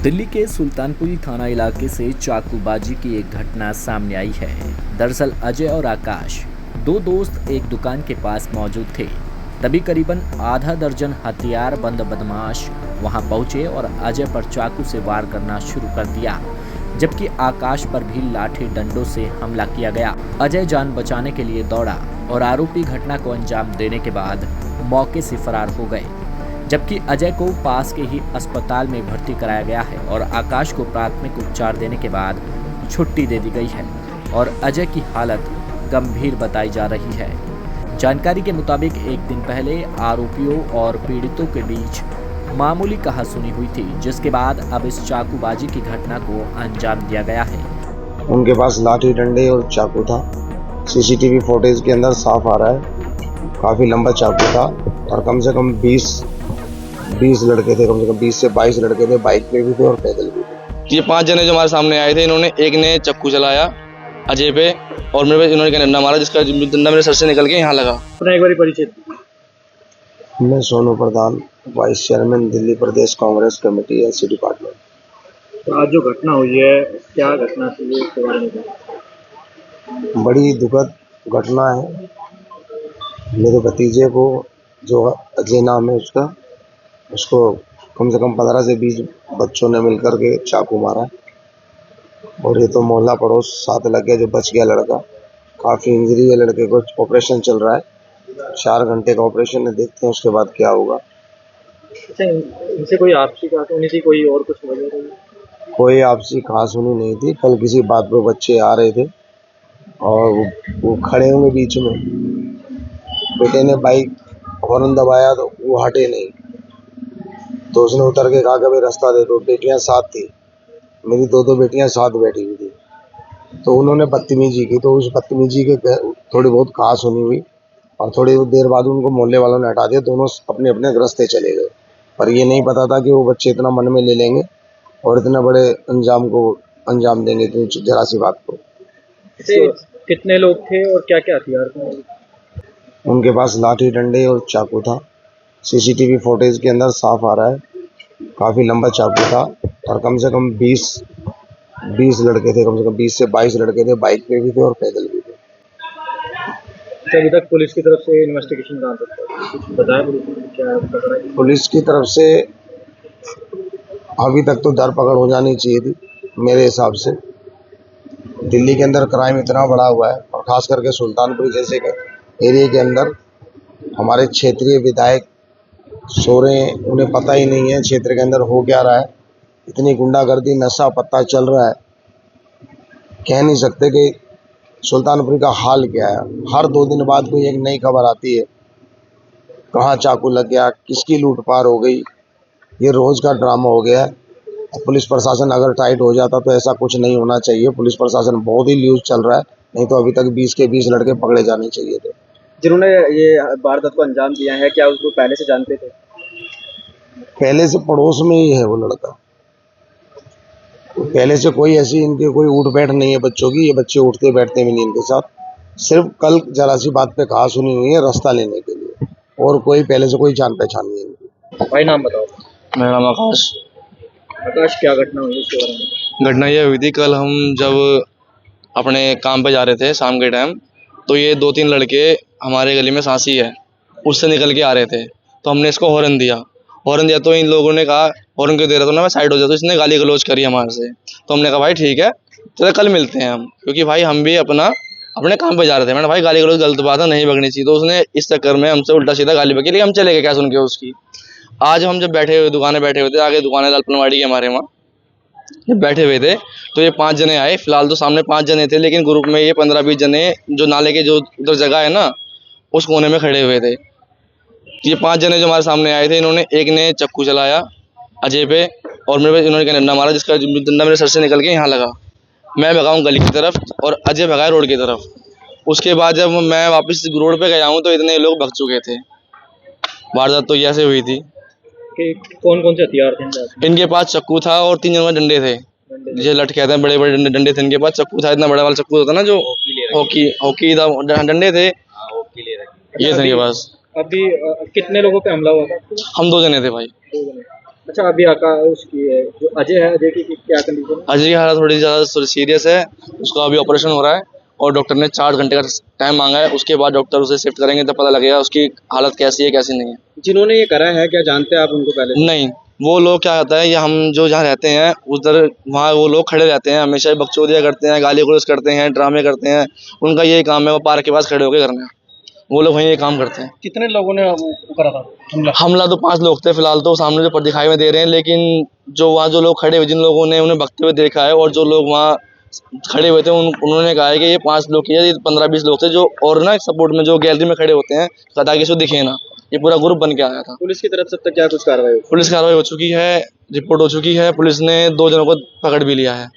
दिल्ली के सुल्तानपुरी थाना इलाके से चाकूबाजी की एक घटना सामने आई है। दरअसल अजय और आकाश दो दोस्त एक दुकान के पास मौजूद थे। तभी करीबन आधा दर्जन हथियार बंद बदमाश वहां पहुंचे और अजय पर चाकू से वार करना शुरू कर दिया, जबकि आकाश पर भी लाठी डंडों से हमला किया गया। अजय जान बचाने के लिए दौड़ा और आरोपी घटना को अंजाम देने के बाद मौके से फरार हो गए, जबकि अजय को पास के ही अस्पताल में भर्ती कराया गया है और आकाश को प्राथमिक उपचार देने के बाद छुट्टी दे दी गई है और अजय की हालत गंभीर बताई जा रही है। जानकारी के मुताबिक एक दिन पहले आरोपियों और पीड़ितों के बीच मामूली कहासुनी हुई थी, जिसके बाद अब इस चाकूबाजी की घटना को अंजाम दिया गया है। उनके पास लाठी डंडे और चाकू था। सीसीटीवी फुटेज के अंदर साफ आ रहा है काफी लंबा चाकू था और कम से कम 20 लड़के थे, कम से कम 20 से 22 लड़के थे, बाइक पे भी थे और पैदल भी थे। ये 5 जने जो हमारे सामने आए थे, इन्होंने एक ने चक्कू चलाया अजय पे और मेरे पे इन्होंने डंडा मारा, जिसका डंडा मेरे सर से निकल के यहाँ लगा। अपना एक बार परिचय। मैं सोनू प्रधान, वाइस चेयरमैन, दिल्ली प्रदेश कांग्रेस कमेटी एससी डिपार्टमेंट। तो आज जो घटना हुई है, क्या घटना थी इसके बारे में? बड़ी दुखद घटना है। मेरे भतीजे को, जो अजय नाम है उसको कम से कम 15 से 20 बच्चों ने मिलकर के चाकू मारा और ये तो मोहल्ला पड़ोस साथ लग गया, जो बच गया लड़का। काफ़ी इंजरी है लड़के को, ऑपरेशन चल रहा है, 4 घंटे का ऑपरेशन है, देखते हैं उसके बाद क्या होगा। अच्छा, इनसे कोई आपसी कहासुनी थी, कोई और कुछ वजह थी? कोई आपसी कहासुनी नहीं थी। कल किसी बात पे बच्चे आ रहे थे और वो खड़े होंगे बीच में, बेटे ने बाइक हॉर्न दबाया तो वो हटे नहीं, तो उसने उतर के कहा कि भाई रास्ता दे दो। बेटियां साथ थी, मेरी दो बेटियां साथ बैठी हुई थी, तो उन्होंने बदतमीजी की, तो उस बदतमीजी के थोड़ी बहुत कहासुनी हुई और थोड़ी देर बाद उनको मोहल्ले वालों ने हटा दिया। दोनों अपने अपने रास्ते चले गए, पर ये नहीं पता था कि वो बच्चे इतना मन में ले लेंगे और इतने बड़े अंजाम देंगे इतनी जरा सी बात को। कितने लोग थे और क्या क्या हथियार थे? उनके पास लाठी डंडे और चाकू था। सीसीटीवी फुटेज के अंदर साफ आ रहा है काफी लंबा चाकू था और कम से कम 20 लड़के थे, कम से कम 20 से 22 लड़के थे, बाइक पे भी थे और पैदल भी थे। अभी तक पुलिस की तरफ से इन्वेस्टिगेशन कहाँ तक है? कुछ बताया पुलिस ने? क्या पता है? पुलिस की तरफ से अभी तक तो धरपकड़ हो जानी चाहिए थी मेरे हिसाब से। दिल्ली के अंदर क्राइम इतना बढ़ा हुआ है और खास करके सुल्तानपुर जैसे एरिया के अंदर हमारे क्षेत्रीय विधायक सो रहे हैं, उन्हें पता ही नहीं है क्षेत्र के अंदर हो क्या रहा है। इतनी गुंडागर्दी, नशा पत्ता चल रहा है, कह नहीं सकते कि सुल्तानपुर का हाल क्या है। हर 2 दिन बाद कोई एक नई खबर आती है, कहाँ चाकू लग गया, किसकी लूटपाट हो गई, ये रोज का ड्रामा हो गया है। पुलिस प्रशासन अगर टाइट हो जाता तो ऐसा कुछ नहीं होना चाहिए। पुलिस प्रशासन बहुत ही लूज चल रहा है, नहीं तो अभी तक 20 के 20 लड़के पकड़े जाने चाहिए थे। जिन्होंने ये वारदात को अंजाम दिया है, क्या उसको पहले से जानते थे? पहले से पड़ोस में ही है वो लड़का, पहले से कोई ऐसी इनके कोई उठ बैठ नहीं है बच्चों की। ये बच्चे उठते बैठते भी नहीं इनके साथ, सिर्फ कल जरा सी बात पे कहासुनी हुई है रास्ता लेने के लिए, और कोई पहले से कोई जान पहचान नहीं है इनकी। भाई नाम बताओ। मेरा नाम आकाश। आकाश, क्या घटना हुई इसके बारे में? घटना यह हुई थी, कल हम जब अपने काम पे जा रहे थे शाम के टाइम, तो ये 2-3 लड़के, हमारे गली में सांसी है, उससे निकल के आ रहे थे, तो हमने इसको हॉर्न दिया तो इन लोगों ने कहा हॉर्न क्यों दे रहा था ना, मैं साइड हो जाता। तो इसने गाली गलौज करी हमारे से, तो हमने कहा भाई ठीक है चलो कल मिलते हैं हम, क्योंकि भाई हम भी अपने काम पे जा रहे थे। मैंने भाई गाली गलौज गलत बात है, नहीं बकनी चाहिए। तो उसने इस चक्कर में हमसे उल्टा सीधा गाली बकी, लेकिन हम चले गए क्या सुन के उसकी। आज हम जब दुकानें बैठे हुए थे, आगे दुकानें लालपनवाड़ी के हमारे वहाँ जब बैठे हुए थे, तो ये 5 जने आए। फिलहाल तो सामने 5 जने थे, लेकिन ग्रुप में ये 15-20 जने जो नाले के जो उधर जगह है ना, उस कोने में खड़े हुए थे। ये 5 जने जो हमारे सामने आए थे, इन्होंने एक ने चक्कू चलाया अजय पे और मेरे पे इन्होंने डंडा मारा, जिसका डंडा मेरे सर से निकल के यहाँ लगा। मैं भगाऊँ गली की तरफ और अजय भगाए रोड की तरफ। उसके बाद जब मैं वापस रोड पे गया हूँ तो इतने लोग भग चुके थे। वारदात तो ऐसे हुई थी। कौन कौन से हथियार थे? इनके पास चक्कू था और 3 जनों में डंडे थे, जो लट कहते हैं, बड़े बड़े डंडे थे इनके पास। चक्कू था, इतना बड़ा वाला चक्कू होता ना, जो हॉकी डंडे थे, ये थे इनके पास। अभी कितने लोगों पे हमला हुआ था? हम 2 जने थे भाई। 2 जने। अच्छा अभी उसकी है जो अजय है, अजय की क्या कंडीशन है? अजय की हालत थोड़ी ज़्यादा सीरियस है, उसका अभी ऑपरेशन हो रहा है और डॉक्टर ने 4 घंटे का टाइम मांगा है। उसके बाद डॉक्टर उसे शिफ्ट करेंगे तो पता लगेगा उसकी हालत कैसी है कैसी नहीं है। जिन्होंने ये करा है क्या जानते हैं आप उनको पहले से? नहीं, वो लोग क्या होता है, ये हम जो जहाँ रहते हैं उधर वहाँ वो लोग खड़े रहते हैं, हमेशा ही बकचोदियाँ करते हैं, गाली गलौज करते हैं, ड्रामे करते हैं। उनका यही काम है, वो पार्क के पास खड़े होकर करना। वो लोग वहीं ये काम करते हैं। कितने लोगों ने वो करा था हमला? हमला तो 5 लोग थे फिलहाल, तो सामने जो दिखाई में दे रहे हैं, लेकिन जो वहाँ जो लोग खड़े हुए, जिन लोगों ने उन्हें भगते हुए देखा है और जो लोग वहाँ खड़े हुए थे उन्होंने कहा है कि ये 5 लोग की है, ये 15-20 लोग थे जो और ना सपोर्ट में जो गैलरी में खड़े होते हैं ताकि इसको दिखे ना। ये पूरा ग्रुप बन के आया था। पुलिस की तरफ से अब तक क्या कुछ कार्रवाई हुई? पुलिस कार्रवाई हो चुकी है, रिपोर्ट हो चुकी है, पुलिस ने 2 जनों को पकड़ भी लिया है।